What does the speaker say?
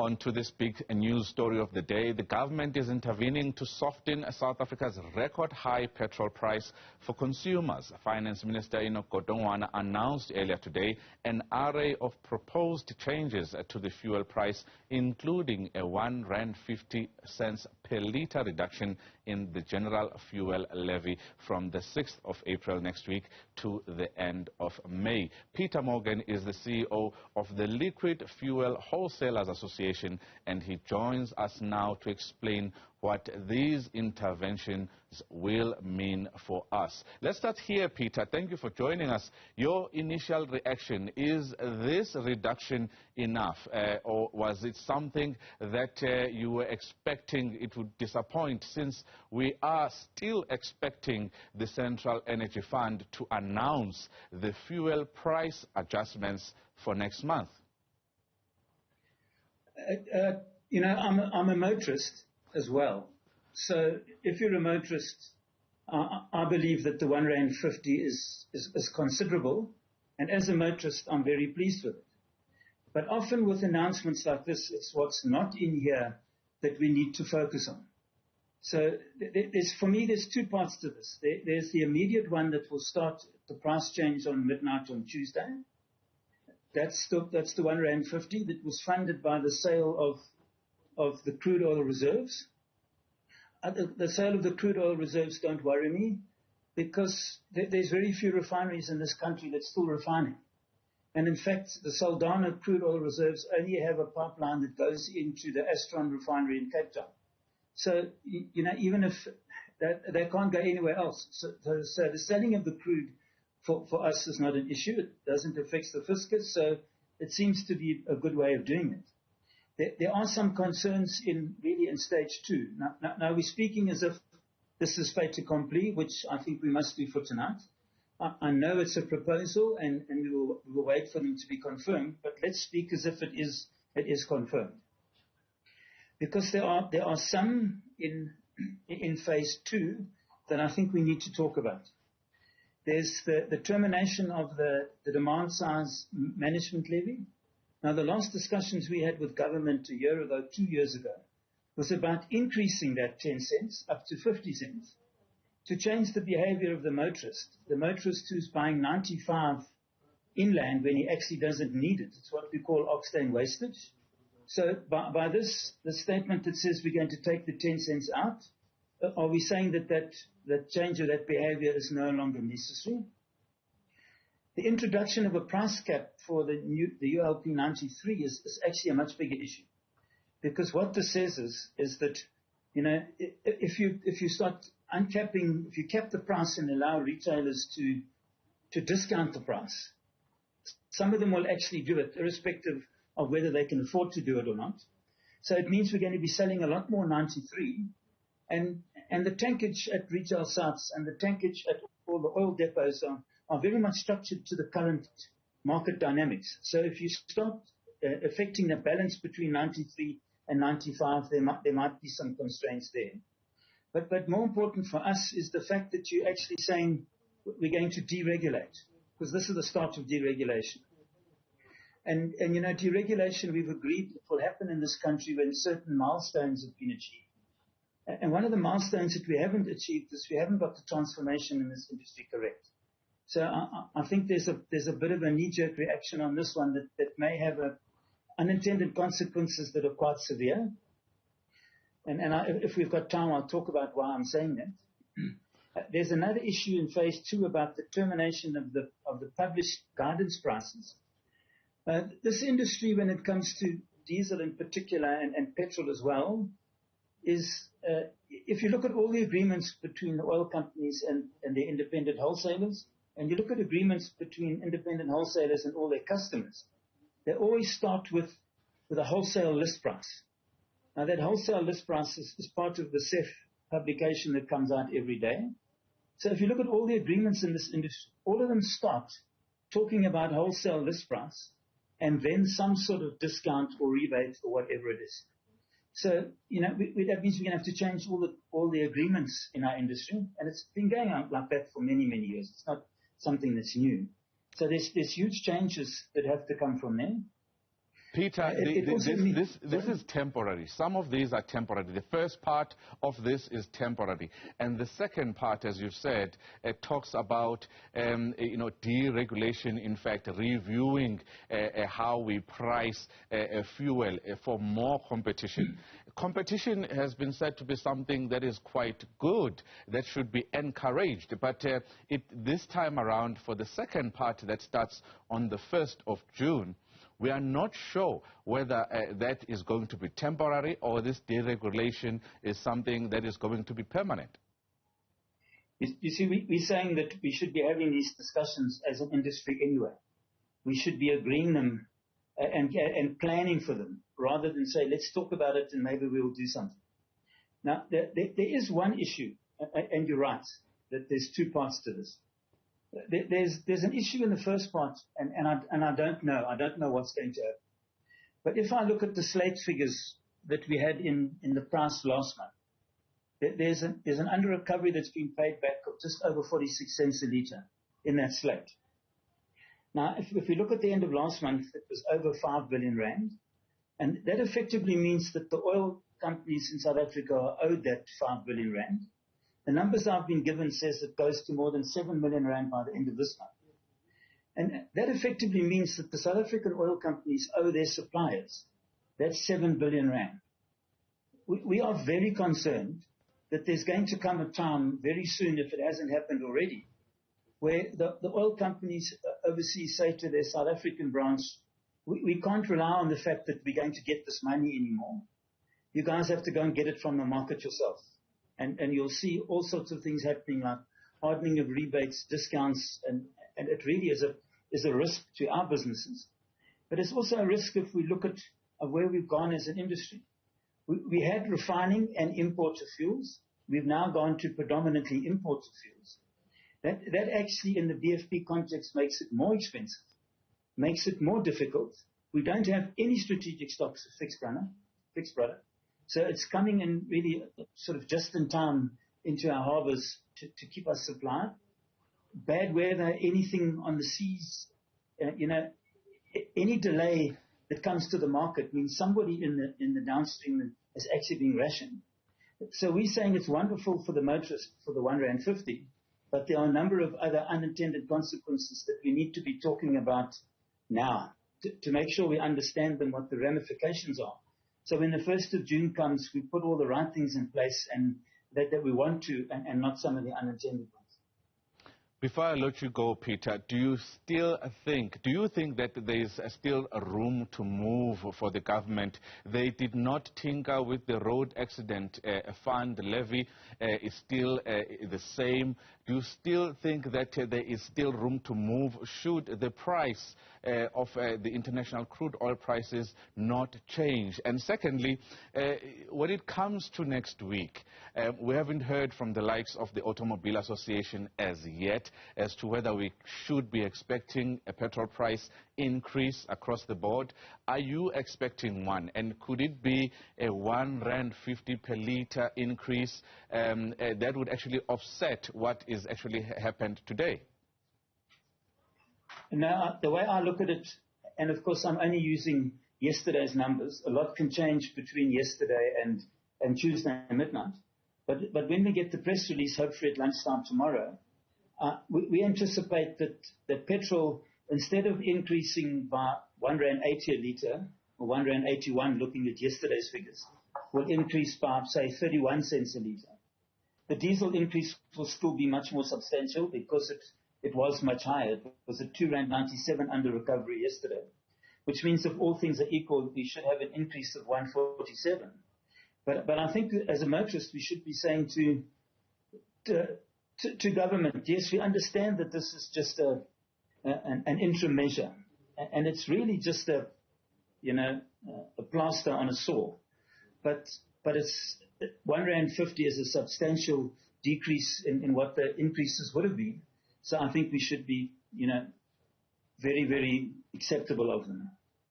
On to this big news story of the day. The government is intervening to soften South Africa's record high petrol price for consumers. Finance Minister Enoch Godongwana announced earlier today an array of proposed changes to the fuel price, including a R1.50 per litre reduction in the general fuel levy from the 6th of April next week to the end of May. Peter Morgan is the CEO of the Liquid Fuel Wholesalers Association, and he joins us now to explain what these interventions will mean for us. Let's start here, Peter. Thank you for joining us. Your initial reaction, is this reduction enough, or was it something that you were expecting it would disappoint, since we are still expecting the Central Energy Fund to announce the fuel price adjustments for next month? You know, I'm a motorist as well. So if you're a motorist, I believe that the R1.50 is considerable. And as a motorist, I'm very pleased with it. But often with announcements like this, it's what's not in here that we need to focus on. So for me, there's two parts to this. There's the immediate one that will start the price change on midnight on Tuesday. That's the R1.50 that was funded by the sale of the crude oil reserves. The sale of the crude oil reserves don't worry me, because there's very few refineries in this country that's still refining. And in fact, the Saldanha crude oil reserves only have a pipeline that goes into the Astron refinery in Cape Town. So, you know, even if they can't go anywhere else. So the selling of the crude for us is not an issue. It doesn't affect the fiscus, so it seems to be a good way of doing it. There are some concerns in stage two. Now we're speaking as if this is fait accompli, which I think we must do for tonight. I know it's a proposal, and we will wait for them to be confirmed, but let's speak as if it is confirmed. Because there are some in phase two that I think we need to talk about. There's the termination of the demand size management levy. Now, the last discussions we had with government a year ago, 2 years ago, was about increasing that 10 cents up to 50 cents to change the behavior of the motorist who's buying 95 inland when he actually doesn't need it. It's what we call octane wastage. So by the statement that says we're going to take the 10 cents out, are we saying that change of that behavior is no longer necessary? The introduction of a price cap for the ULP 93 is actually a much bigger issue. Because what this says is that, you know, if you start uncapping, if you cap the price and allow retailers to discount the price, some of them will actually do it, irrespective of whether they can afford to do it or not. So it means we're going to be selling a lot more 93. And the tankage at retail sites and the tankage at all the oil depots are very much structured to the current market dynamics. So if you start affecting the balance between 93 and 95, there might be some constraints there. But more important for us is the fact that you're actually saying we're going to deregulate, because this is the start of deregulation. And you know, deregulation, we've agreed, will happen in this country when certain milestones have been achieved. And one of the milestones that we haven't achieved is we haven't got the transformation in this industry correct. So I think there's a bit of a knee-jerk reaction on this one that may have unintended consequences that are quite severe. And if we've got time, I'll talk about why I'm saying that. There's another issue in phase two about the termination of the published guidance prices. This industry, when it comes to diesel in particular and petrol as well, is if you look at all the agreements between the oil companies and the independent wholesalers, and you look at agreements between independent wholesalers and all their customers, they always start with a wholesale list price. Now, that wholesale list price is part of the CEF publication that comes out every day. So if you look at all the agreements in this industry, all of them start talking about wholesale list price and then some sort of discount or rebate or whatever it is. So, you know, that means we're going to have to change all the agreements in our industry, and it's been going on like that for many, many years. It's not something that's new. So there's huge changes that have to come from there. Peter, this is temporary. Some of these are temporary. The first part of this is temporary. And the second part, as you've said, talks about deregulation, in fact, reviewing how we price fuel for more competition. Competition has been said to be something that is quite good, that should be encouraged. But this time around, for the second part that starts on the 1st of June, we are not sure whether that is going to be temporary or this deregulation is something that is going to be permanent. You see, we're saying that we should be having these discussions as an industry anyway. We should be agreeing them and planning for them, rather than say, let's talk about it and maybe we will do something. Now, there is one issue, and you're right, that there's two parts to this. There's an issue in the first part, and I don't know what's going to happen. But if I look at the slate figures that we had in the price last month, there's an under recovery that's been paid back of just over 46 cents a litre in that slate. Now, if we look at the end of last month, it was over 5 billion rand, and that effectively means that the oil companies in South Africa are owed that 5 billion rand. The numbers I've been given says it goes to more than 7 million rand by the end of this month. And that effectively means that the South African oil companies owe their suppliers that 7 billion rand. We are very concerned that there's going to come a time very soon, if it hasn't happened already, where the oil companies overseas say to their South African branch, we can't rely on the fact that we're going to get this money anymore. You guys have to go and get it from the market yourself. And you'll see all sorts of things happening, like hardening of rebates, discounts, and it really is a risk to our businesses. But it's also a risk if we look at where we've gone as an industry. We had refining and import of fuels. We've now gone to predominantly import of fuels. That actually, in the BFP context, makes it more expensive, makes it more difficult. We don't have any strategic stocks of fixed product. So it's coming in really sort of just in time into our harbors to keep us supplied. Bad weather, anything on the seas, any delay that comes to the market means somebody in the downstream is actually being rationed. So we're saying it's wonderful for the motorist for the R1.50, but there are a number of other unintended consequences that we need to be talking about now to make sure we understand them, what the ramifications are. So when the 1st of June comes, we put all the right things in place and that we want to, and not some of the unintended ones. Before I let you go, Peter, do you think that there is still a room to move for the government? They did not tinker with the road accident fund levy. Is still the same. Do you still think that there is still room to move should the price of the international crude oil prices not change? And secondly, when it comes to next week, we haven't heard from the likes of the Automobile Association as yet as to whether we should be expecting a petrol price increase across the board. Are you expecting one? And could it be a R1.50 per litre increase that would actually offset what is actually happened today? Now, the way I look at it, and of course I'm only using yesterday's numbers, a lot can change between yesterday and Tuesday midnight. But when we get the press release, hopefully at lunchtime tomorrow, we anticipate that petrol, instead of increasing by R1.80 a litre, or R1.81 looking at yesterday's figures, will increase by, say, 31 cents a litre. The diesel increase will still be much more substantial because it was much higher. It was at R2.97 under recovery yesterday, which means if all things are equal, we should have an increase of R1.47. But I think as a motorist, we should be saying to government, yes, we understand that this is just an interim measure, and it's really just a plaster on a sore. But it's R1.50 is a substantial decrease in what the increases would have been. So I think we should be, very, very acceptable of them.